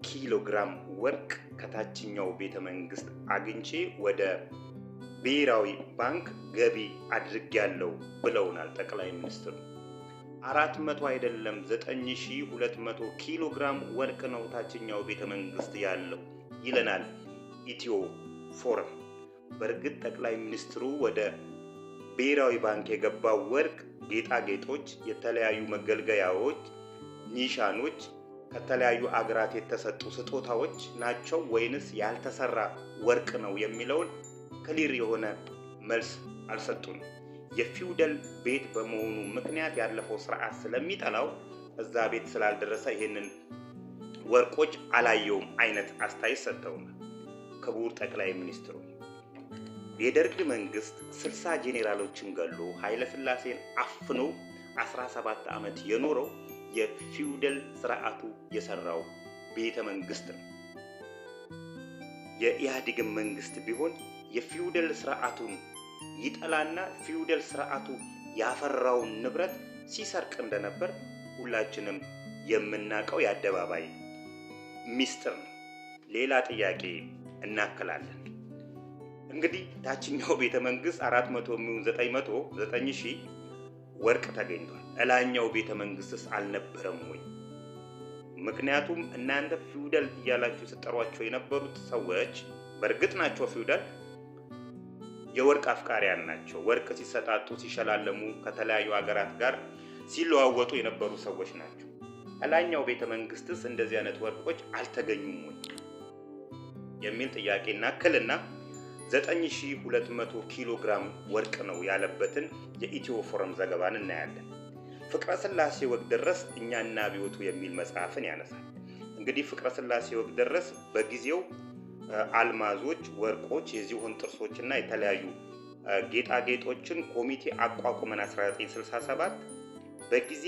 ኪሎ ግራም ወርቅ ከታችኛው ቤተ መንግስት አግኝቼ ወደ ብሔራዊ ባንክ ገቢ አድርጌያለሁ ብለውናል ጠቅላይ ሚኒስትሩ። 400 አይደለም 9200 ኪሎ ግራም ወርቅ ነው ታችኛው ቤተ መንግስት ያለው ይለናል ኢትዮ ፎረም። በእርግጥ ጠቅላይ ሚኒስትሩ ወደ ብሔራዊ ባንክ የገባው ወርቅ ጌጣጌጦች፣ የተለያዩ መገልገያዎች፣ ኒሻኖች፣ ከተለያዩ አገራት የተሰጡ ስጦታዎች ናቸው ወይንስ ያልተሰራ ወርቅ ነው የሚለውን ክሊር የሆነ መልስ አልሰጡንም። የፊውደል ቤት በመሆኑ ምክንያት ያለፈው ስርዓት ስለሚጠላው እዛ ቤት ስላልደረሰ ይሄንን ወርቆች አላየውም አይነት አስተያየት ሰጥተውናል። ክቡር ጠቅላይ ሚኒስትሩ የደርግ መንግስት 60 ጄኔራሎችን ገሎ ኃይለ ሥላሴን አፍኖ 17 ዓመት የኖረው የፊውደል ስርዓቱ የሰራው ቤተ መንግስት ነው። የኢህአዴግ መንግስት ቢሆን የፊውደል ስርዓቱን ይጠላና ፊውደል ስርዓቱ ያፈራውን ንብረት ሲሰርቅ እንደነበር ሁላችንም የምናውቀው የአደባባይ ሚስጥር ነው። ሌላ ጥያቄ እናከላለን። እንግዲህ ታችኛው ቤተ መንግስት 400 ሚሊዮን 900 ወርቅ ተገኝቷል። እላኛው ቤተ መንግስትስ አልነበረም ወይ? ምክንያቱም እናንተ ፊውደል እያላችሁ ስጠሯቸው የነበሩት ሰዎች በእርግጥ ናቸው ፊውደል የወርቅ አፍቃሪያን ናቸው። ወርቅ ሲሰጣጡ ሲሸላለሙ ከተለያዩ ሀገራት ጋር ሲለዋወጡ የነበሩ ሰዎች ናቸው። እላኛው ቤተ መንግስትስ እንደዚህ አይነት ወርቆች አልተገኙም ወይ የሚል ጥያቄ እናክልና 9200 ኪሎ ግራም ወርቅ ነው ያለበትን የኢትዮ ፎረም ዘገባን እናያለን። ፍቅረ ሥላሴ ወግደረስ እኛና አብዮቱ የሚል መጽሐፍን ያነሳል። እንግዲህ ፍቅረ ሥላሴ ወግደረስ በጊዜው አልማዞች፣ ወርቆች፣ የዝሆን ጥርሶችና የተለያዩ ጌጣጌጦችን ኮሚቴ አቋቁመን 1967 በጊዜ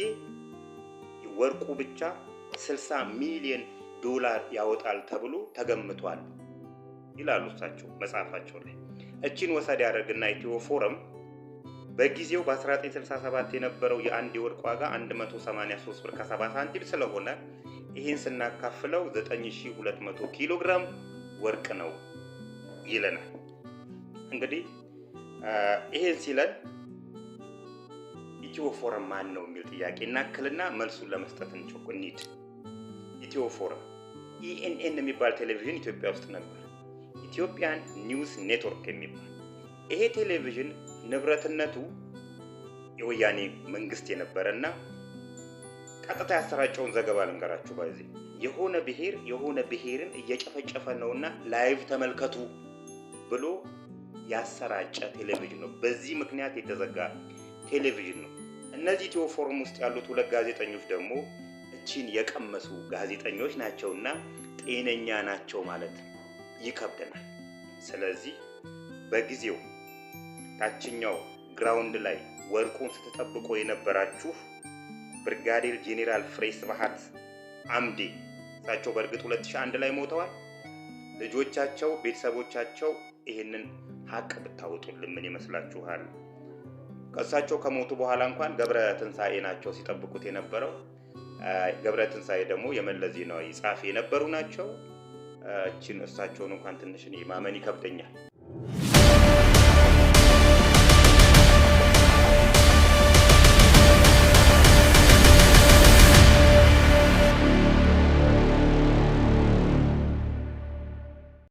ወርቁ ብቻ 60 ሚሊዮን ዶላር ያወጣል ተብሎ ተገምቷል ይላሉ እሳቸው መጽሐፋቸው ላይ። እቺን ወሰድ ያደርግና ኢትዮ ፎረም በጊዜው በ1967 የነበረው የአንድ የወርቅ ዋጋ 183 ብር ከ70 ሳንቲም ስለሆነ ይህን ስናካፍለው 9200 ኪሎ ግራም ወርቅ ነው ይለናል። እንግዲህ ይሄን ሲለን ኢትዮ ፎረም ማን ነው የሚል ጥያቄ እናክልና መልሱን ለመስጠት እንሂድ። ኢትዮ ፎረም ኢኤንኤን የሚባል ቴሌቪዥን ኢትዮጵያ ውስጥ ነበር። ኢትዮጵያን ኒውስ ኔትወርክ የሚባል ይሄ ቴሌቪዥን ንብረትነቱ የወያኔ መንግስት የነበረና ቀጥታ ያሰራጨውን ዘገባ ልንገራችሁ። በዚህ የሆነ ብሔርን እየጨፈጨፈ ነውና ላይቭ ተመልከቱ ብሎ ያሰራጨ ቴሌቪዥን ነው። በዚህ ምክንያት የተዘጋ ቴሌቪዥን ነው። እነዚህ ኢትዮ ፎረም ውስጥ ያሉት ሁለት ጋዜጠኞች ደግሞ እቺን የቀመሱ ጋዜጠኞች ናቸውና ጤነኛ ናቸው ማለት ይከብደናል። ስለዚህ በጊዜው ታችኛው ግራውንድ ላይ ወርቁን ስትጠብቁ የነበራችሁ ብርጋዴር ጄኔራል ፍሬ ስብሐት አምዴ እሳቸው በእርግጥ 2001 ላይ ሞተዋል። ልጆቻቸው፣ ቤተሰቦቻቸው ይሄንን ሀቅ ብታወጡልን ምን ይመስላችኋል? ከእሳቸው ከሞቱ በኋላ እንኳን ገብረ ትንሳኤ ናቸው ሲጠብቁት የነበረው። ገብረ ትንሳኤ ደግሞ የመለስ ዜናዊ ጻፊ የነበሩ ናቸው። እቺን እሳቸውን እንኳን ትንሽ ማመን ይከብደኛል።